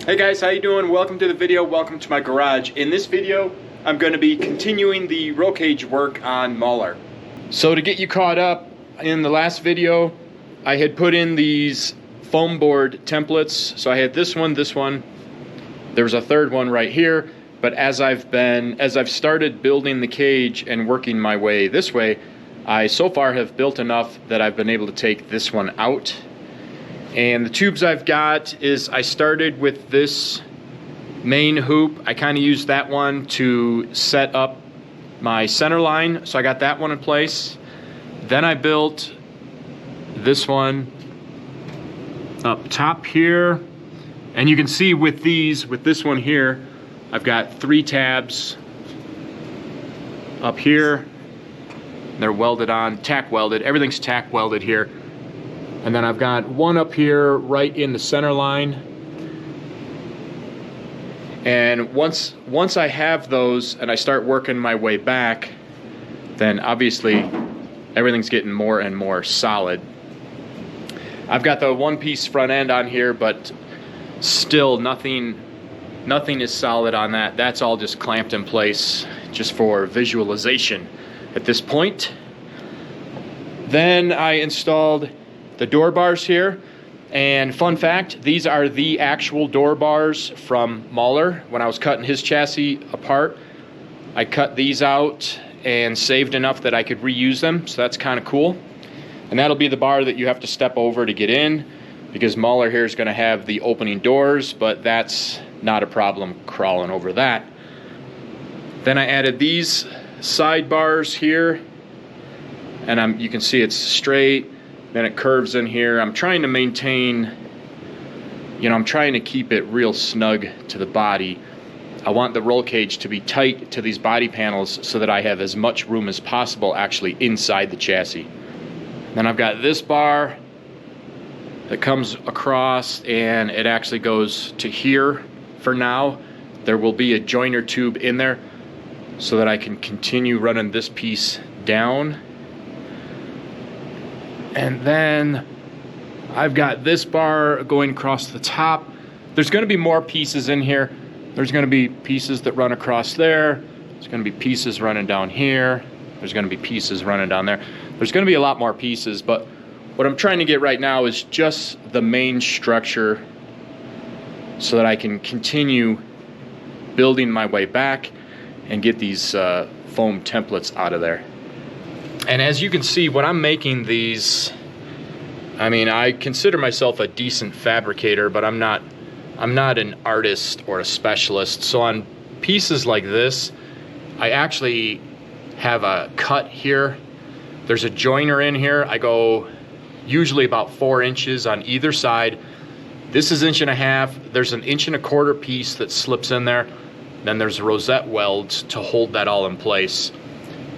Hey guys, how you doing? Welcome to the video. Welcome to my garage. In this video, I'm going to be continuing the roll cage work on Mauler. So to get you caught up, in the last video, I had put in these foam board templates. So I had this one. There was a third one right here. But as I've started building the cage and working my way this way, I so far have built enough that I've been able to take this one out. And the tubes I've got is, I started with this main hoop. I kind of used that one to set up my center line, so I got that one in place. Then I built this one up top here, and you can see with this one here, I've got 3 tabs up here. They're welded on, tack welded. Everything's tack welded here. And then I've got one up here right in the center line. And once I have those and I start working my way back, then obviously everything's getting more and more solid. I've got the one-piece front end on here, but still nothing is solid on that. That's all just clamped in place just for visualization at this point. Then I installed the door bars here, and fun fact, these are the actual door bars from Mauler. When I was cutting his chassis apart, I cut these out and saved enough that I could reuse them, so that's kind of cool. And that'll be the bar that you have to step over to get in, because Mauler here is going to have the opening doors, but that's not a problem crawling over that. Then I added these side bars here, and you can see it's straight. Then it curves in here. I'm trying to maintain, I'm trying to keep it real snug to the body. I want the roll cage to be tight to these body panels so that I have as much room as possible actually inside the chassis. Then I've got this bar that comes across, and it actually goes to here for now. There will be a joiner tube in there so that I can continue running this piece down. And then I've got this bar going across the top. There's going to be more pieces in here. There's going to be pieces that run across there. There's going to be pieces running down here. There's going to be pieces running down there. There's going to be a lot more pieces, but what I'm trying to get right now is just the main structure so that I can continue building my way back and get these foam templates out of there. And as you can see, when I'm making these, I consider myself a decent fabricator, but I'm not an artist or a specialist. So on pieces like this, I actually have a cut here. There's a joiner in here. I go usually about 4 inches on either side. This is 1.5 inches. There's an 1.25 inch piece that slips in there. Then there's rosette welds to hold that all in place.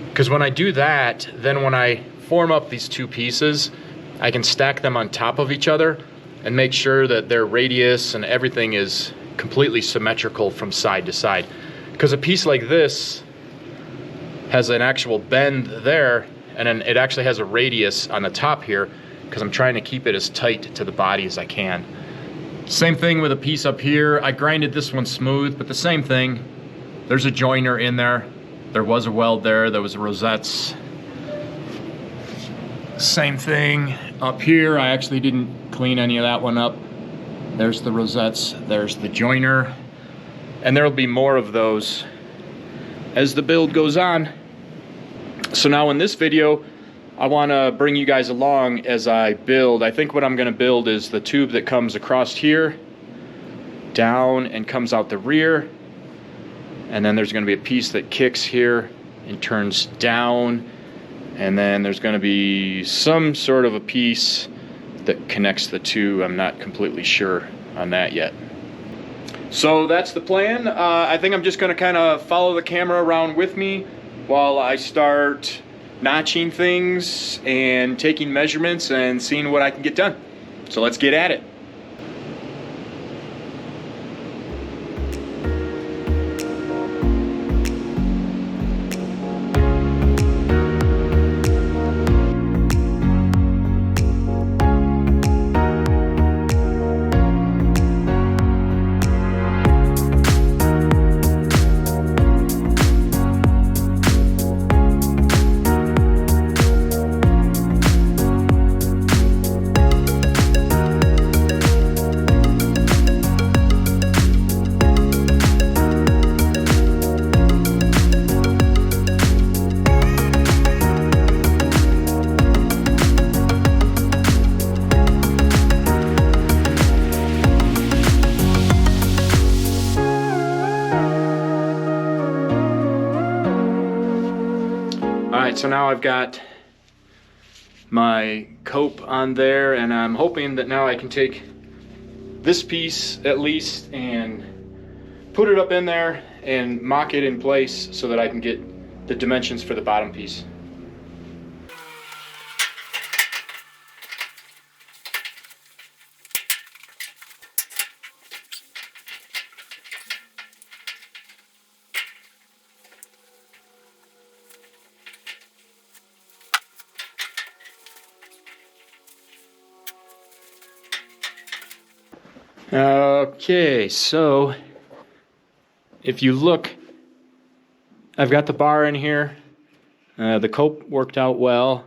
Because when I do that, then when I form up these 2 pieces, I can stack them on top of each other and make sure that their radius and everything is completely symmetrical from side to side. Because a piece like this has an actual bend there, and then it actually has a radius on the top here, because I'm trying to keep it as tight to the body as I can. Same thing with a piece up here. I grinded this one smooth, but the same thing. There's a joiner in there. There was a weld there. There was rosettes. Same thing up here. I actually didn't clean any of that one up. There's the rosettes. There's the joiner. And there will be more of those as the build goes on. So now in this video, I want to bring you guys along as I build. I think what I'm going to build is the tube that comes across here, down, and comes out the rear. And then there's going to be a piece that kicks here and turns down. And then there's going to be some sort of a piece that connects the two. I'm not completely sure on that yet. So that's the plan. I think I'm just going to kind of follow the camera around with me while I start notching things and taking measurements and seeing what I can get done. So let's get at it. right, so now I've got my cope on there, and I'm hoping that now I can take this piece at least and put it up in there and mock it in place so that I can get the dimensions for the bottom piece. Okay, so if you look, I've got the bar in here. The cope worked out well.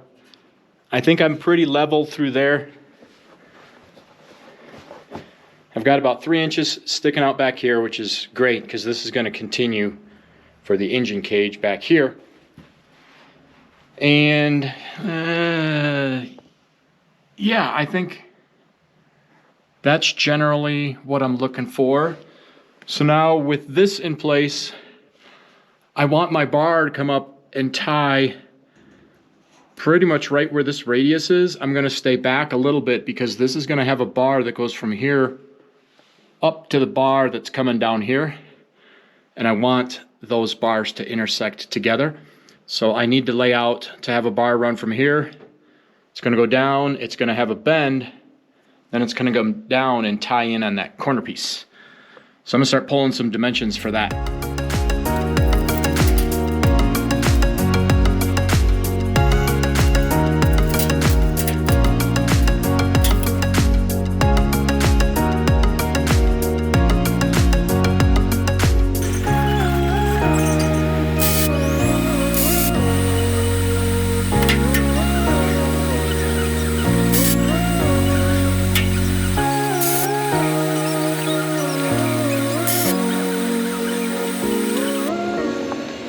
I think I'm pretty level through there. I've got about 3 inches sticking out back here, which is great because this is going to continue for the engine cage back here. And yeah, I think that's generally what I'm looking for. So now with this in place, I want my bar to come up and tie pretty much right where this radius is. I'm gonna stay back a little bit because this is gonna have a bar that goes from here up to the bar that's coming down here. And I want those bars to intersect together. So I need to lay out to have a bar run from here. It's gonna go down, it's gonna have a bend, then it's gonna go down and tie in on that corner piece. So I'm gonna start pulling some dimensions for that.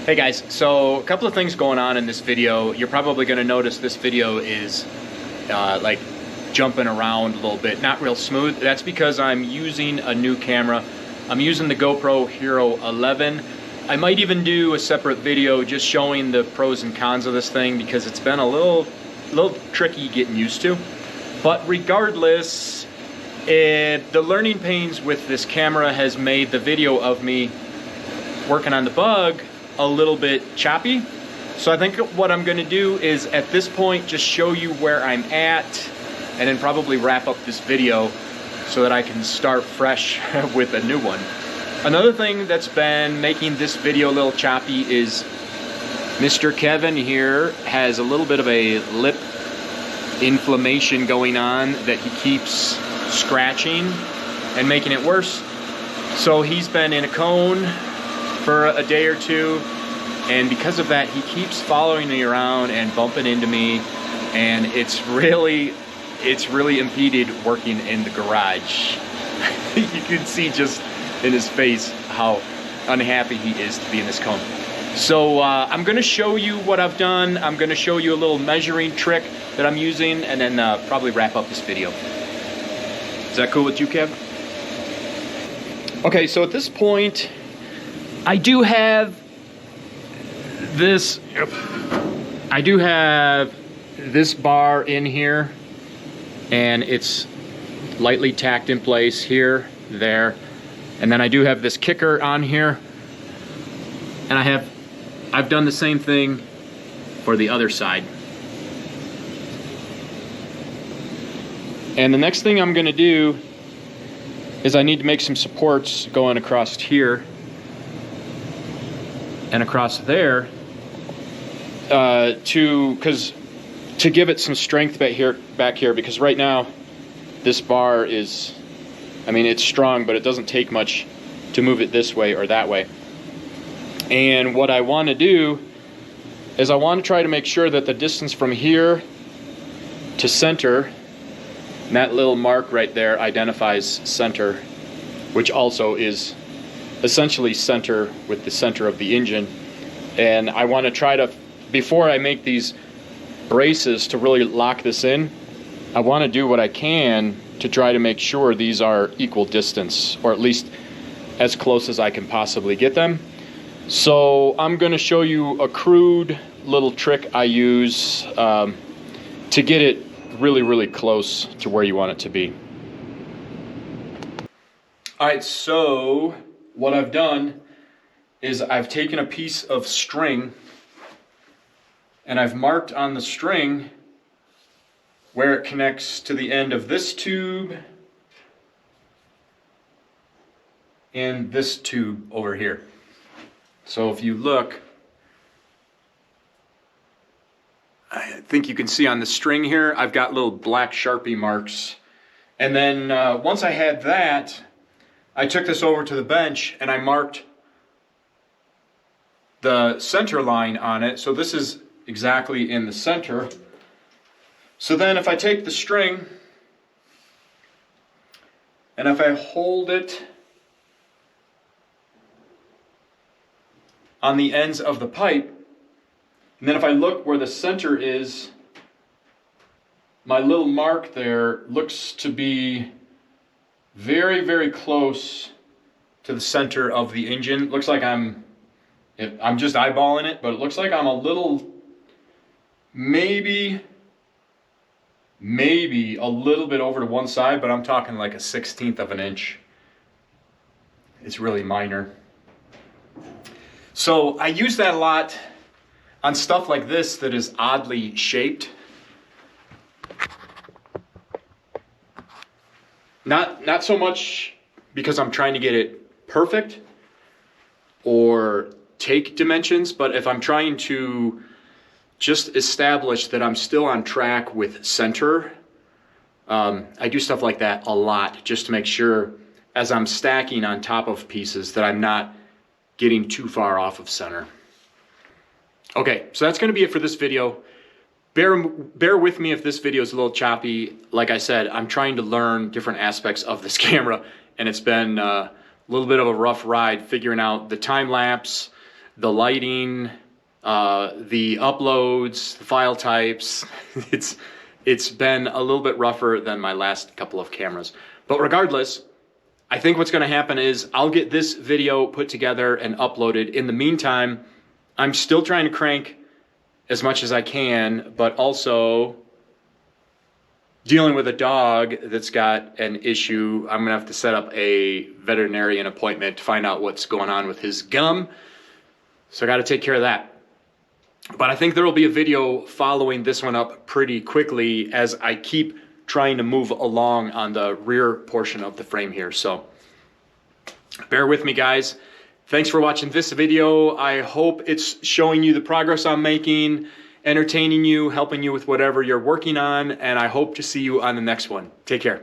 Hey guys, so a couple of things going on in this video. You're probably going to notice this video is like jumping around a little bit, not real smooth. That's because I'm using a new camera. I'm using the GoPro Hero 11. I might even do a separate video just showing the pros and cons of this thing because it's been a little tricky getting used to. But regardless, the learning pains with this camera has made the video of me working on the bug a little bit choppy. So I think what I'm going to do is at this point just show you where I'm at and then probably wrap up this video so that I can start fresh with a new one. Another thing that's been making this video a little choppy is Mr. Kevin here has a little bit of a lip inflammation going on that he keeps scratching and making it worse. So he's been in a cone for a day or two, and because of that he keeps following me around and bumping into me, and it's really impeded working in the garage. You can see just in his face how unhappy he is to be in this cone. So I'm gonna show you what I've done. I'm gonna show you a little measuring trick that I'm using, and then probably wrap up this video. Is that cool with you, Kev? Okay, so at this point I do have this bar in here, and it's lightly tacked in place here, there, and then I do have this kicker on here, and I've done the same thing for the other side. And the next thing I'm going to do is I need to make some supports going across here and across there to give it some strength back here, because right now this bar is, I mean, it's strong, but it doesn't take much to move it this way or that way. And what I want to do is I want to try to make sure that the distance from here to center, and that little mark right there identifies center, which also is essentially center with the center of the engine. And I want to try to, before I make these braces to really lock this in, I want to do what I can to try to make sure these are equal distance, or at least as close as I can possibly get them. So I'm going to show you a crude little trick I use to get it really, really close to where you want it to be. All right, so what I've done is I've taken a piece of string and I've marked on the string where it connects to the end of this tube and this tube over here. So if you look, I think you can see on the string here, I've got little black Sharpie marks. And then once I had that, I took this over to the bench and I marked the center line on it. So this is exactly in the center. So then if I take the string and if I hold it on the ends of the pipe, and then if I look where the center is, my little mark there looks to be very, very close to the center of the engine. Looks like I'm just eyeballing it, but it looks like I'm a little, maybe a little bit over to one side, but I'm talking like a 1/16 of an inch. It's really minor. So I use that a lot on stuff like this that is oddly shaped. Not so much because I'm trying to get it perfect or take dimensions, but if I'm trying to just establish that I'm still on track with center, I do stuff like that a lot just to make sure as I'm stacking on top of pieces that I'm not getting too far off of center. Okay, so that's gonna be it for this video. Bear with me if this video is a little choppy. Like I said, I'm trying to learn different aspects of this camera, and it's been a little bit of a rough ride figuring out the time lapse, the lighting, the uploads, the file types. It's been a little bit rougher than my last couple of cameras. But regardless, I think what's gonna happen is I'll get this video put together and uploaded. In the meantime, I'm still trying to crank as much as I can, but also dealing with a dog that's got an issue. I'm gonna have to set up a veterinarian appointment to find out what's going on with his gum. So I gotta take care of that. But I think there will be a video following this one up pretty quickly as I keep trying to move along on the rear portion of the frame here. So bear with me, guys. Thanks for watching this video. I hope it's showing you the progress I'm making, entertaining you, helping you with whatever you're working on, and I hope to see you on the next one. Take care.